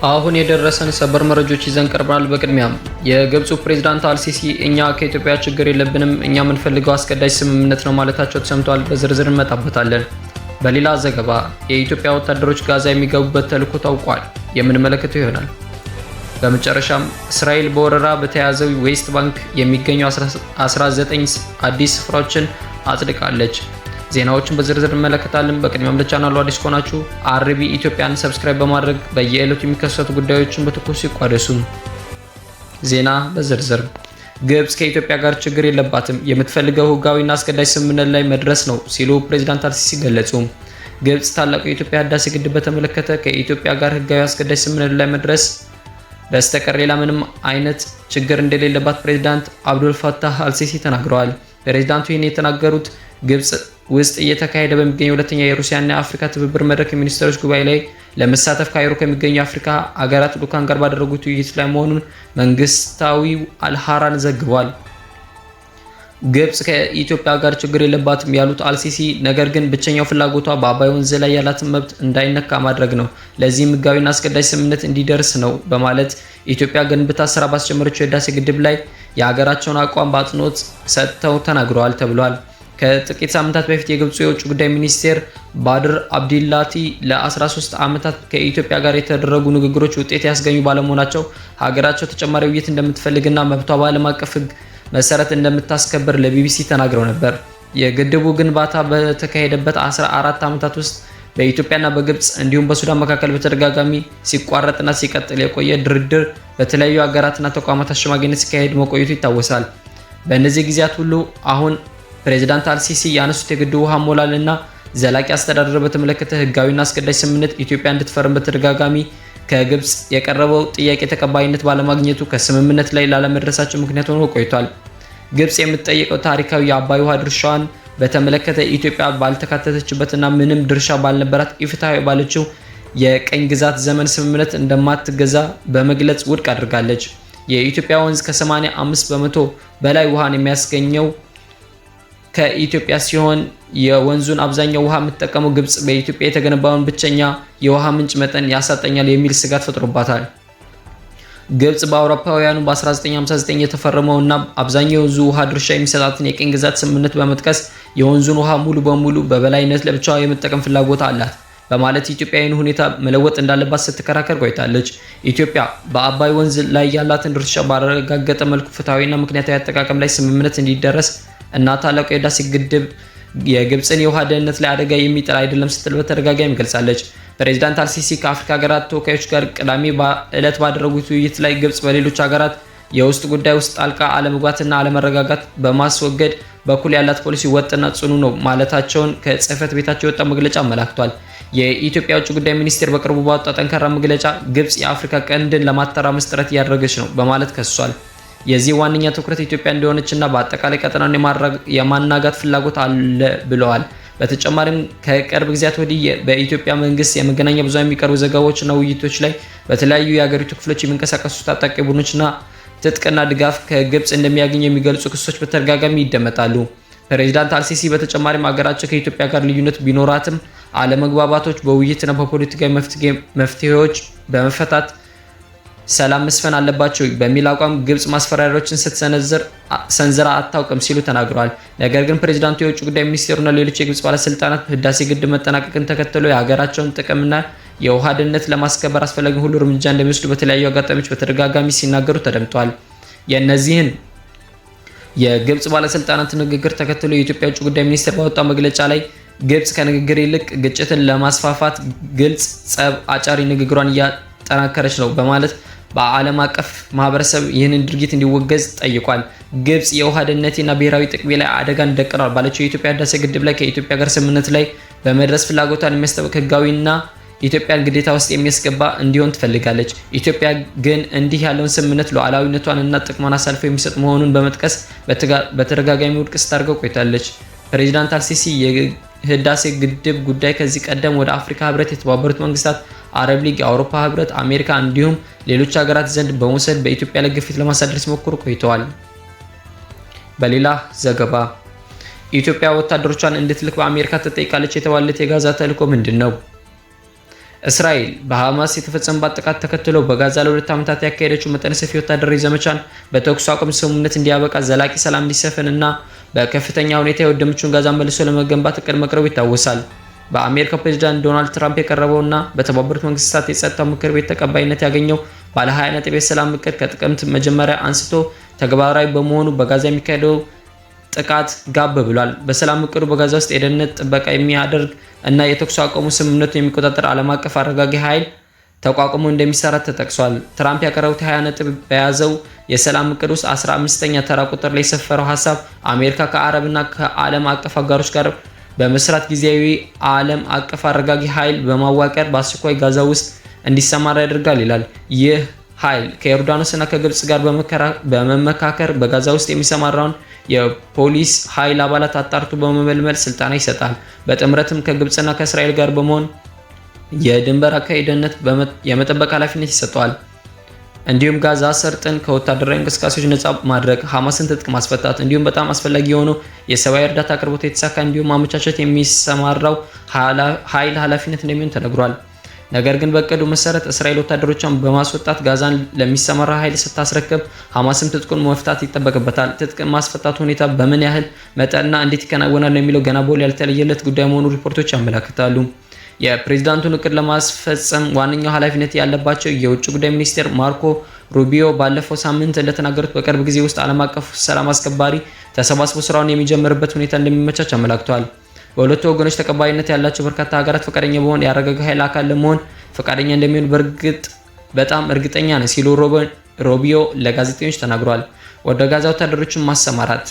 አሁን የደረሰን ሰበር መረጃዎች ይዘን ቀርበናል። በቅድሚያም የግብፁ ፕሬዝዳንት አልሲሲ እኛ ከኢትዮጵያ ችግር የለብንም፣ እኛ የምንፈልገው አስገዳጅ ስምምነት ነው ማለታቸው ተሰምቷል። በዝርዝር እንመጣበታለን። በሌላ ዘገባ የኢትዮጵያ ወታደሮች ጋዛ የሚገቡበት ተልዕኮ ታውቋል፣ የምንመለከተው ይሆናል። በመጨረሻም እስራኤል በወረራ በተያዘው ዌስት ባንክ የሚገኙ 19 አዲስ ስፍራዎችን አጽድቃለች። ዜናዎችን በዝርዝር እንመለከታለን። በቅድሚያም ለቻናሉ አዲስ ከሆናችሁ አርቢ ኢትዮጵያን ሰብስክራይብ በማድረግ በየዕለቱ የሚከሰቱ ጉዳዮችን በትኩስ ይቋደሱ። ዜና በዝርዝር ግብጽ ከኢትዮጵያ ጋር ችግር የለባትም፣ የምትፈልገው ህጋዊና አስገዳጅ ስምምነት ላይ መድረስ ነው ሲሉ ፕሬዝዳንት አልሲሲ ገለጹ። ግብጽ ታላቁ የኢትዮጵያ ህዳሴ ግድብ በተመለከተ ከኢትዮጵያ ጋር ህጋዊ አስገዳጅ ስምምነት ላይ መድረስ በስተቀር ሌላ ምንም አይነት ችግር እንደሌለባት ፕሬዝዳንት አብዱል ፈታህ አልሲሲ ተናግረዋል። ፕሬዝዳንቱ ይህን የተናገሩት ግብጽ ውስጥ እየተካሄደ በሚገኘው ሁለተኛ የሩሲያና የአፍሪካ ትብብር መድረክ የሚኒስትሮች ጉባኤ ላይ ለመሳተፍ ካይሮ ከሚገኙ የአፍሪካ አገራት ልዑካን ጋር ባደረጉት ውይይት ላይ መሆኑን መንግስታዊው አልሃራን ዘግቧል። ግብጽ ከኢትዮጵያ ጋር ችግር የለባትም ያሉት አልሲሲ ነገር ግን ብቸኛው ፍላጎቷ በአባይ ወንዝ ላይ ያላትን መብት እንዳይነካ ማድረግ ነው፣ ለዚህም ህጋዊና አስገዳጅ ስምምነት እንዲደርስ ነው በማለት ኢትዮጵያ ገንብታ ስራ ባስጀመረችው የህዳሴ ግድብ ላይ የሀገራቸውን አቋም በአጽንኦት ሰጥተው ተናግረዋል ተብሏል። ከጥቂት ሳምንታት በፊት የግብፁ የውጭ ጉዳይ ሚኒስቴር ባድር አብዲላቲ ለ13 ዓመታት ከኢትዮጵያ ጋር የተደረጉ ንግግሮች ውጤት ያስገኙ ባለመሆናቸው ሀገራቸው ተጨማሪ ውይይት እንደምትፈልግና መብቷ በዓለም አቀፍ ህግ መሰረት እንደምታስከብር ለቢቢሲ ተናግረው ነበር። የግድቡ ግንባታ በተካሄደበት 14 ዓመታት ውስጥ በኢትዮጵያና በግብፅ እንዲሁም በሱዳን መካከል በተደጋጋሚ ሲቋረጥና ሲቀጥል የቆየ ድርድር በተለያዩ ሀገራትና ተቋማት አሸማጊነት ሲካሄድ መቆየቱ ይታወሳል። በእነዚህ ጊዜያት ሁሉ አሁን ፕሬዝዳንት አልሲሲ ያነሱት የግድቡ ውሃ ሞላልና ዘላቂ አስተዳደር በተመለከተ ህጋዊና አስገዳጅ ስምምነት ኢትዮጵያ እንድትፈርም በተደጋጋሚ ከግብጽ የቀረበው ጥያቄ ተቀባይነት ባለማግኘቱ ከስምምነት ላይ ላለመድረሳቸው ምክንያት ሆኖ ቆይቷል። ግብጽ የምትጠይቀው ታሪካዊ የአባይ ውሃ ድርሻዋን በተመለከተ ኢትዮጵያ ባልተካተተችበትና ምንም ድርሻ ባልነበራት ኢፍትሐዊ ባለችው የቀኝ ግዛት ዘመን ስምምነት እንደማትገዛ በመግለጽ ውድቅ አድርጋለች። የኢትዮጵያ ወንዝ ከ85 በመቶ በላይ ውሃን የሚያስገኘው ከኢትዮጵያ ሲሆን የወንዙን አብዛኛው ውሃ የምትጠቀመው ግብጽ በኢትዮጵያ የተገነባውን ብቸኛ የውሃ ምንጭ መጠን ያሳጠኛል የሚል ስጋት ፈጥሮባታል። ግብጽ በአውሮፓውያኑ በ1959 የተፈረመውና አብዛኛው የወንዙ ውሃ ድርሻ የሚሰጣትን የቅኝ ግዛት ስምምነት በመጥቀስ የወንዙን ውሃ ሙሉ በሙሉ በበላይነት ለብቻዋ የመጠቀም ፍላጎት አላት በማለት ኢትዮጵያዊን ሁኔታ መለወጥ እንዳለባት ስትከራከር ቆይታለች። ኢትዮጵያ በአባይ ወንዝ ላይ ያላትን ድርሻ ባረጋገጠ መልኩ ፍትሐዊና ምክንያታዊ አጠቃቀም ላይ ስምምነት እንዲደረስ እና ታላቁ የህዳሴ ግድብ የግብፅን የውሃ ደህንነት ላይ አደጋ የሚጥል አይደለም ስትል በተደጋጋሚ ገልጻለች። ፕሬዝዳንት አልሲሲ ከአፍሪካ ሀገራት ተወካዮች ጋር ቅዳሜ ዕለት ባደረጉት ውይይት ላይ ግብጽ በሌሎች ሀገራት የውስጥ ጉዳይ ውስጥ ጣልቃ አለመግባትና አለመረጋጋት በማስወገድ በኩል ያላት ፖሊሲ ወጥና ጽኑ ነው ማለታቸውን ከጽህፈት ቤታቸው የወጣ መግለጫ አመላክቷል። የኢትዮጵያ ውጭ ጉዳይ ሚኒስቴር በቅርቡ ባወጣው ጠንካራ መግለጫ ግብጽ የአፍሪካ ቀንድን ለማተራመስ ጥረት እያደረገች ነው በማለት ከሷል። የዚህ ዋነኛ ትኩረት ኢትዮጵያ እንደሆነችና በአጠቃላይ ቀጠናውን የማናጋት ፍላጎት አለ ብለዋል። በተጨማሪም ከቅርብ ጊዜያት ወዲህ በኢትዮጵያ መንግስት የመገናኛ ብዙሃን የሚቀርቡ ዘገባዎችና ውይይቶች ላይ በተለያዩ የሀገሪቱ ክፍሎች የሚንቀሳቀሱ ታጣቂ ቡድኖችና ትጥቅና ድጋፍ ከግብጽ እንደሚያገኙ የሚገልጹ ክሶች በተደጋጋሚ ይደመጣሉ። ፕሬዝዳንት አልሲሲ በተጨማሪም ሀገራቸው ከኢትዮጵያ ጋር ልዩነት ቢኖራትም አለመግባባቶች በውይይትና በፖለቲካዊ መፍትሄዎች በመፈታት ሰላም መስፈን አለባቸው በሚል አቋም ግብጽ ማስፈራሪያዎችን ሰንዝራ አታውቅም ሲሉ ተናግረዋል። ነገር ግን ፕሬዝዳንቱ የውጭ ጉዳይ ሚኒስቴሩና ሌሎች የግብጽ ባለስልጣናት ህዳሴ ግድብ መጠናቀቅን ተከትሎ የሀገራቸውን ጥቅምና የውሃ ደህንነት ለማስከበር አስፈላጊ ሁሉ እርምጃ እንደሚወስዱ በተለያዩ አጋጣሚዎች በተደጋጋሚ ሲናገሩ ተደምጠዋል። የእነዚህን የግብጽ ባለስልጣናት ንግግር ተከትሎ የኢትዮጵያ ውጭ ጉዳይ ሚኒስቴር ባወጣው መግለጫ ላይ ግብጽ ከንግግር ይልቅ ግጭትን ለማስፋፋት ግልጽ ጸብ አጫሪ ንግግሯን እያጠናከረች ነው በማለት በዓለም አቀፍ ማህበረሰብ ይህንን ድርጊት እንዲወገዝ ጠይቋል። ግብጽ የውሃ ደህንነቴና ብሔራዊ ጥቅሜ ላይ አደጋን ደቅኗል ባለችው የኢትዮጵያ ህዳሴ ግድብ ላይ ከኢትዮጵያ ጋር ስምምነት ላይ በመድረስ ፍላጎቷን የሚያስጠብቅ ህጋዊና ኢትዮጵያን ግዴታ ውስጥ የሚያስገባ እንዲሆን ትፈልጋለች። ኢትዮጵያ ግን እንዲህ ያለውን ስምምነት ሉዓላዊነቷንና ጥቅሟን አሳልፎ የሚሰጥ መሆኑን በመጥቀስ በተደጋጋሚ ውድቅ ስታደርገው ቆይታለች። ፕሬዝዳንት አልሲሲ የህዳሴ ግድብ ጉዳይ ከዚህ ቀደም ወደ አፍሪካ ህብረት፣ የተባበሩት መንግስታት፣ አረብ ሊግ፣ የአውሮፓ ህብረት፣ አሜሪካ እንዲሁም ሌሎች ሀገራት ዘንድ በመውሰድ በኢትዮጵያ ላይ ግፊት ለማሳደር ሲሞክሩ ቆይተዋል። በሌላ ዘገባ ኢትዮጵያ ወታደሮቿን እንድትልክ በአሜሪካ ተጠይቃለች የተባለለት የጋዛ ተልዕኮ ምንድን ነው? እስራኤል በሐማስ የተፈጸመባት ጥቃት ተከትሎ በጋዛ ለ2 ዓመታት ያካሄደችው መጠነ ሰፊ ወታደራዊ ዘመቻን በተኩስ አቁም ስምምነት እንዲያበቃ ዘላቂ ሰላም እንዲሰፍን እና በከፍተኛ ሁኔታ የወደመችውን ጋዛ መልሶ ለመገንባት እቅድ መቅረቡ ይታወሳል። በአሜሪካ ፕሬዝዳንት ዶናልድ ትራምፕ የቀረበውና በተባበሩት መንግስታት የጸጥታው ምክር ቤት ተቀባይነት ያገኘው ባለ 20 ነጥብ የሰላም እቅድ ከጥቅምት መጀመሪያ አንስቶ ተግባራዊ በመሆኑ በጋዛ የሚካሄደው ጥቃት ጋብ ብሏል። በሰላም እቅዱ በጋዛ ውስጥ የደህንነት ጥበቃ የሚያደርግ እና የተኩስ አቁሙ ስምምነቱን የሚቆጣጠር ዓለም አቀፍ አረጋጊ ኃይል ተቋቁሞ እንደሚሰራ ተጠቅሷል። ትራምፕ ያቀረቡት 20 ነጥብ በያዘው የሰላም እቅድ ውስጥ 15ኛ ተራ ቁጥር ላይ የሰፈረው ሀሳብ አሜሪካ ከአረብና ከዓለም አቀፍ አጋሮች ጋር በመስራት ጊዜያዊ ዓለም አቀፍ አረጋጊ ኃይል በማዋቀር በአስቸኳይ ጋዛ ውስጥ እንዲሰማራ ያደርጋል ይላል። ይህ ኃይል ከዮርዳኖስና ከግብጽ ጋር በመመካከር በጋዛ ውስጥ የሚሰማራውን የፖሊስ ኃይል አባላት አጣርቶ በመመልመል ስልጠና ይሰጣል። በጥምረትም ከግብጽና ከእስራኤል ጋር በመሆን የድንበር አካባቢ ደህንነት የመጠበቅ ኃላፊነት ይሰጠዋል። እንዲሁም ጋዛ ሰርጥን ከወታደራዊ እንቅስቃሴዎች ነጻ ማድረግ፣ ሐማስን ትጥቅ ማስፈታት እንዲሁም በጣም አስፈላጊ የሆነው የሰብአዊ እርዳታ አቅርቦት የተሳካ እንዲሁም ማመቻቸት የሚሰማራው ኃይል ኃላፊነት እንደሚሆን ተነግሯል። ነገር ግን በእቅዱ መሰረት እስራኤል ወታደሮቿን በማስወጣት ጋዛን ለሚሰማራ ኃይል ስታስረክብ ሐማስም ትጥቁን መፍታት ይጠበቅበታል። ትጥቅ ማስፈታት ሁኔታ በምን ያህል መጠንና እንዴት ይከናወናል የሚለው ገና በውል ያልተለየለት ጉዳይ መሆኑ ሪፖርቶች ያመለክታሉ። የፕሬዝዳንቱን እቅድ ለማስፈጸም ዋነኛው ኃላፊነት ያለባቸው የውጭ ጉዳይ ሚኒስቴር ማርኮ ሩቢዮ ባለፈው ሳምንት እንደተናገሩት በቅርብ ጊዜ ውስጥ ዓለም አቀፍ ሰላም አስከባሪ ተሰባስቦ ስራውን የሚጀምርበት ሁኔታ እንደሚመቻች አመላክተዋል። በሁለቱ ወገኖች ተቀባይነት ያላቸው በርካታ ሀገራት ፈቃደኛ በመሆን የአረጋጊ ኃይል አካል ለመሆን ፈቃደኛ እንደሚሆን በጣም እርግጠኛ ነው ሲሉ ሩቢዮ ለጋዜጠኞች ተናግሯል። ወደ ጋዛ ወታደሮችን ማሰማራት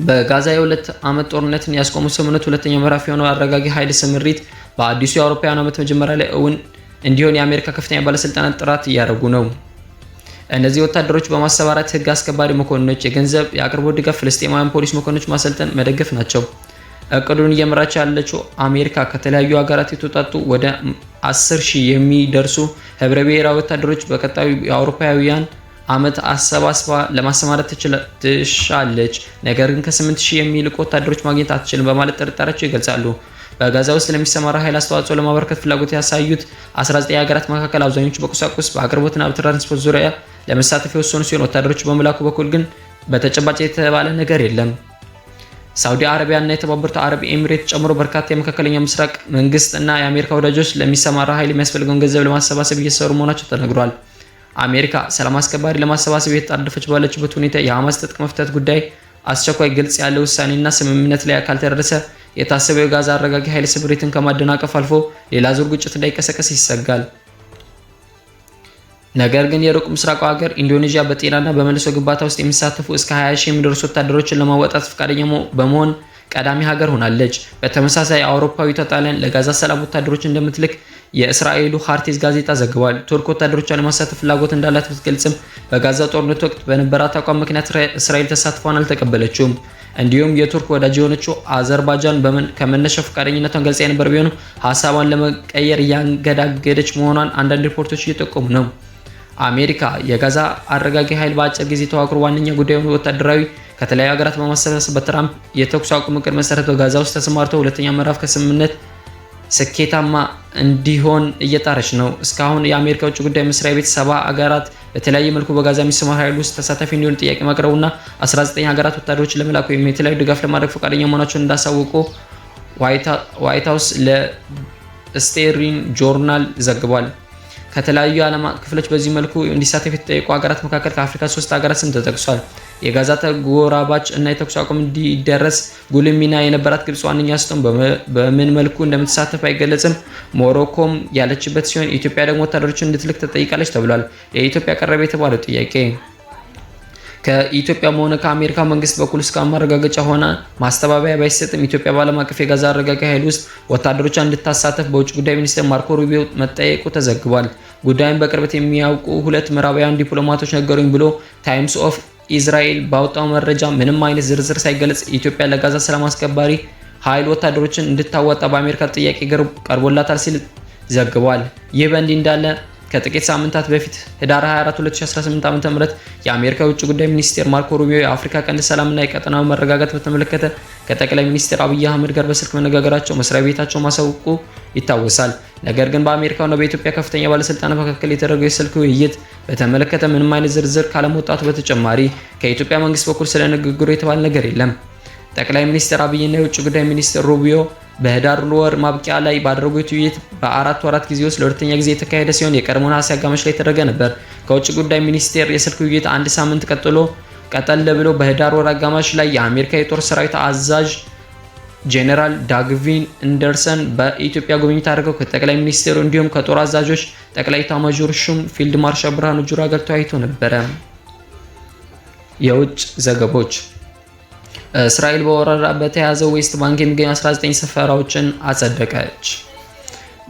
በጋዛ የ2 ዓመት ጦርነትን ያስቆሙ ስምምነት ሁለተኛው ምዕራፍ የሆነው አረጋጊ ኃይል ስምሪት በአዲሱ የአውሮፓውያን ዓመት መጀመሪያ ላይ እውን እንዲሆን የአሜሪካ ከፍተኛ ባለስልጣናት ጥረት እያደረጉ ነው። እነዚህ ወታደሮች በማሰማራት ህግ አስከባሪ መኮንኖች፣ የገንዘብ የአቅርቦት ድጋፍ፣ ፍልስጤማውያን ፖሊስ መኮንኖች ማሰልጠን፣ መደገፍ ናቸው። እቅዱን እየመራች ያለችው አሜሪካ ከተለያዩ ሀገራት የተውጣጡ ወደ 10,000 የሚደርሱ ህብረ ብሔራዊ ወታደሮች በቀጣዩ የአውሮፓውያን ዓመት አሰባስባ ለማሰማራት ትሻለች። ነገር ግን ከ8,000 የሚልቁ ወታደሮች ማግኘት አትችልም በማለት ጥርጣሬያቸው ይገልጻሉ። በጋዛ ውስጥ ለሚሰማራ ኃይል አስተዋጽኦ ለማበረከት ፍላጎት ያሳዩት 19 ሀገራት መካከል አብዛኞቹ በቁሳቁስ በአቅርቦትና በትራንስፖርት ዙሪያ ለመሳተፍ የወሰኑ ሲሆን ወታደሮች በመላኩ በኩል ግን በተጨባጭ የተባለ ነገር የለም። ሳውዲ አረቢያ እና የተባበሩት አረብ ኤሚሬት ጨምሮ በርካታ የመካከለኛው ምስራቅ መንግስት እና የአሜሪካ ወዳጆች ለሚሰማራ ኃይል የሚያስፈልገውን ገንዘብ ለማሰባሰብ እየሰሩ መሆናቸው ተነግሯል። አሜሪካ ሰላም አስከባሪ ለማሰባሰብ የተጣደፈች ባለችበት ሁኔታ የሐማስ ትጥቅ መፍታት ጉዳይ አስቸኳይ ግልጽ ያለ ውሳኔና ስምምነት ላይ ካልተደረሰ የታሰበው የጋዛ አረጋጊ ኃይል ስምሪትን ከማደናቀፍ አልፎ ሌላ ዙር ግጭት እንዳይቀሰቀስ ይሰጋል። ነገር ግን የሩቅ ምስራቁ ሀገር ኢንዶኔዥያ በጤናና በመልሶ ግንባታ ውስጥ የሚሳተፉ እስከ 20,000 የሚደርሱ ወታደሮችን ለማዋጣት ፈቃደኛ በመሆን ቀዳሚ ሀገር ሆናለች። በተመሳሳይ አውሮፓዊቷ ጣሊያን ለጋዛ ሰላም ወታደሮች እንደምትልክ የእስራኤሉ ሃርቲዝ ጋዜጣ ዘግቧል። ቱርክ ወታደሮቿን ለማሳተፍ ፍላጎት እንዳላት ብትገልጽም በጋዛ ጦርነት ወቅት በነበራት አቋም ምክንያት እስራኤል ተሳትፏን አልተቀበለችውም። እንዲሁም የቱርክ ወዳጅ የሆነችው አዘርባይጃን ከመነሻው ፈቃደኝነቷን ገልጻ የነበር ቢሆንም ሀሳቧን ለመቀየር እያንገዳገደች መሆኗን አንዳንድ ሪፖርቶች እየጠቆሙ ነው። አሜሪካ የጋዛ አረጋጊ ኃይል በአጭር ጊዜ ተዋቅሮ ዋነኛ ጉዳዩን ወታደራዊ ከተለያዩ ሀገራት በማሰባሰብ በትራምፕ የተኩስ አቁም እቅድ መሰረት በጋዛ ውስጥ ተሰማርተው ሁለተኛ ምዕራፍ ከስምምነት ስኬታማ እንዲሆን እየጣረች ነው። እስካሁን የአሜሪካ ውጭ ጉዳይ መስሪያ ቤት 70 ሀገራት በተለያየ መልኩ በጋዛ የሚሰማር ኃይል ውስጥ ተሳታፊ እንዲሆን ጥያቄ ማቅረቡና 19 ሀገራት ወታደሮችን ለመላክ ወይም የተለያዩ ድጋፍ ለማድረግ ፈቃደኛ መሆናቸውን እንዳሳወቁ ዋይት ሀውስ ለስቴሪን ጆርናል ዘግቧል። ከተለያዩ የዓለም ክፍሎች በዚህ መልኩ እንዲሳተፉ የተጠየቁ ሀገራት መካከል ከአፍሪካ 3 ሀገራት ስም ተጠቅሷል። የጋዛ ተጎራባች እና የተኩስ አቁም እንዲደረስ ጉልህ ሚና የነበራት ግብጽ ዋነኛ ስትሆን በምን መልኩ እንደምትሳተፍ አይገለጽም። ሞሮኮም ያለችበት ሲሆን ኢትዮጵያ ደግሞ ወታደሮችን እንድትልክ ተጠይቃለች ተብሏል። የኢትዮጵያ ቀረበ የተባለው ጥያቄ ከኢትዮጵያ ሆነ ከአሜሪካ መንግስት በኩል እስካሁን ማረጋገጫ ሆነ ማስተባበያ ባይሰጥም ኢትዮጵያ በዓለም አቀፍ የጋዛ አረጋጊ ኃይል ውስጥ ወታደሮቿን እንድታሳተፍ በውጭ ጉዳይ ሚኒስትር ማርኮ ሩቢዮ መጠየቁ ተዘግቧል። ጉዳዩን በቅርበት የሚያውቁ 2 ምዕራባውያን ዲፕሎማቶች ነገሩኝ ብሎ ታይምስ ኦፍ ኢዝራኤል ባወጣው መረጃ ምንም አይነት ዝርዝር ሳይገለጽ ኢትዮጵያ ለጋዛ ሰላም አስከባሪ ኃይል ወታደሮችን እንድታወጣ በአሜሪካ ጥያቄ ቀርቦላታል ሲል ዘግቧል። ይህ በእንዲህ እንዳለ ከጥቂት ሳምንታት በፊት ህዳር 24 2018 ዓ.ም የአሜሪካ የውጭ ጉዳይ ሚኒስቴር ማርኮ ሩቢዮ የአፍሪካ ቀንድ ሰላምና የቀጠናዊ መረጋጋት በተመለከተ ከጠቅላይ ሚኒስትር አብይ አህመድ ጋር በስልክ መነጋገራቸው መስሪያ ቤታቸው ማሳወቁ ይታወሳል። ነገር ግን በአሜሪካና በኢትዮጵያ ከፍተኛ ባለስልጣናት መካከል የተደረገው የስልክ ውይይት በተመለከተ ምንም አይነት ዝርዝር ካለመውጣቱ በተጨማሪ ከኢትዮጵያ መንግስት በኩል ስለ ንግግሩ የተባለ ነገር የለም። ጠቅላይ ሚኒስትር አብይና የውጭ ጉዳይ ሚኒስትር ሩቢዮ በህዳር ወር ማብቂያ ላይ ባደረጉት ውይይት በ4 ወራት ጊዜ ውስጥ ለሁለተኛ ጊዜ የተካሄደ ሲሆን የቀድሞ ነሐሴ አጋማሽ ላይ የተደረገ ነበር። ከውጭ ጉዳይ ሚኒስቴር የስልክ ውይይት አንድ ሳምንት ቀጠል ብሎ በህዳር ወር አጋማሽ ላይ የአሜሪካ የጦር ሰራዊት አዛዥ ጄኔራል ዳግቪን አንደርሰን በኢትዮጵያ ጉብኝት አድርገው ከጠቅላይ ሚኒስትሩ እንዲሁም ከጦር አዛዦች ጠቅላይ ኤታማዦር ሹም ፊልድ ማርሻል ብርሃኑ ጁላ ጋር ተወያይቶ ነበረ። የውጭ ዘገቦች እስራኤል በወረራ በተያዘው ዌስት ባንክ የሚገኙ 19 ሰፈራዎችን አጸደቀች።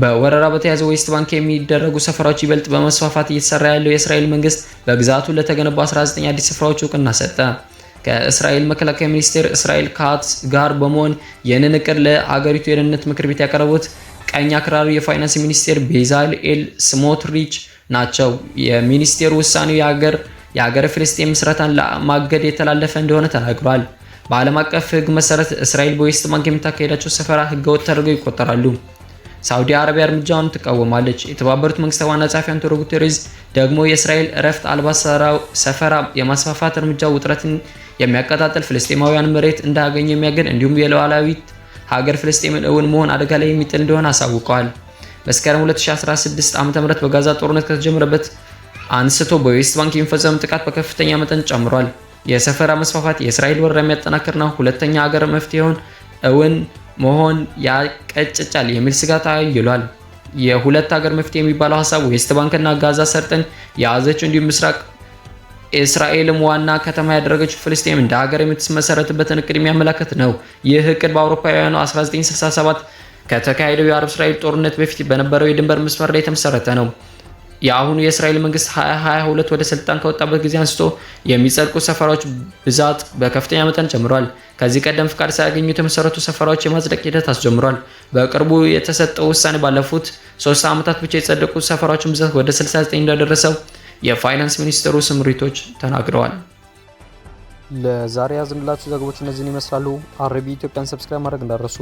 በወረራ በተያዘው ዌስት ባንክ የሚደረጉ ሰፈራዎች ይበልጥ በመስፋፋት እየተሰራ ያለው የእስራኤል መንግስት በግዛቱ ለተገነቡ 19 አዲስ ሰፈራዎች እውቅና ሰጠ። ከእስራኤል መከላከያ ሚኒስቴር እስራኤል ካትዝ ጋር በመሆን ይህንን እቅድ ለአገሪቱ የደህንነት ምክር ቤት ያቀረቡት ቀኝ አክራሪ የፋይናንስ ሚኒስቴር ቤዛልኤል ስሞትሪች ናቸው። የሚኒስቴሩ ውሳኔው የሀገረ ፍልስጤም ምስረታን ለማገድ የተላለፈ እንደሆነ ተናግሯል። በዓለም አቀፍ ሕግ መሰረት እስራኤል በዌስት ባንክ የምታካሄዳቸው ሰፈራ ህገወጥ ተደርገው ይቆጠራሉ። ሳዑዲ አረቢያ እርምጃውን ትቃወማለች። የተባበሩት መንግስታት ዋና ጸሐፊ አንቶኒዮ ጉተሬዝ ደግሞ የእስራኤል እረፍት አልባ ሰፈራ የማስፋፋት እርምጃ ውጥረትን የሚያቀጣጥል፣ ፍልስጤማውያን መሬት እንዳያገኙ የሚያገድ እንዲሁም የሉዓላዊት ሀገር ፍልስጤምን እውን መሆን አደጋ ላይ የሚጥል እንደሆነ አሳውቀዋል። መስከረም 2016 ዓ.ም በጋዛ ጦርነት ከተጀመረበት አንስቶ በዌስት ባንክ የሚፈጸም ጥቃት በከፍተኛ መጠን ጨምሯል። የሰፈራ መስፋፋት የእስራኤል ወረራ የሚያጠናክርና ሁለተኛ ሀገር መፍትሄውን እውን መሆን ያቀጭጫል የሚል ስጋት አይሏል። የሁለት ሀገር መፍትሄ የሚባለው ሀሳብ ዌስት ባንክና ጋዛ ሰርጥን የያዘችው እንዲሁም ምስራቅ እስራኤልም ዋና ከተማ ያደረገችው ፍልስጤም እንደ ሀገር የምትመሰረትበትን እቅድ የሚያመለክት ነው። ይህ እቅድ በአውሮፓውያኑ 1967 ከተካሄደው የአረብ እስራኤል ጦርነት በፊት በነበረው የድንበር መስመር ላይ የተመሰረተ ነው። የአሁኑ የእስራኤል መንግስት 2022 ወደ ስልጣን ከወጣበት ጊዜ አንስቶ የሚጸድቁ ሰፈራዎች ብዛት በከፍተኛ መጠን ጨምሯል። ከዚህ ቀደም ፍቃድ ሳያገኙ የተመሰረቱ ሰፈራዎች የማጽደቅ ሂደት አስጀምሯል። በቅርቡ የተሰጠው ውሳኔ ባለፉት 3 ዓመታት ብቻ የጸደቁ ሰፈራዎችን ብዛት ወደ 69 እንደደረሰው የፋይናንስ ሚኒስትሩ ስምሪቶች ተናግረዋል። ለዛሬ ያዝንላችሁ ዘገቦች እነዚህን ይመስላሉ። አርቢ ኢትዮጵያን ሰብስክራይብ ማድረግ እንዳትረሱ።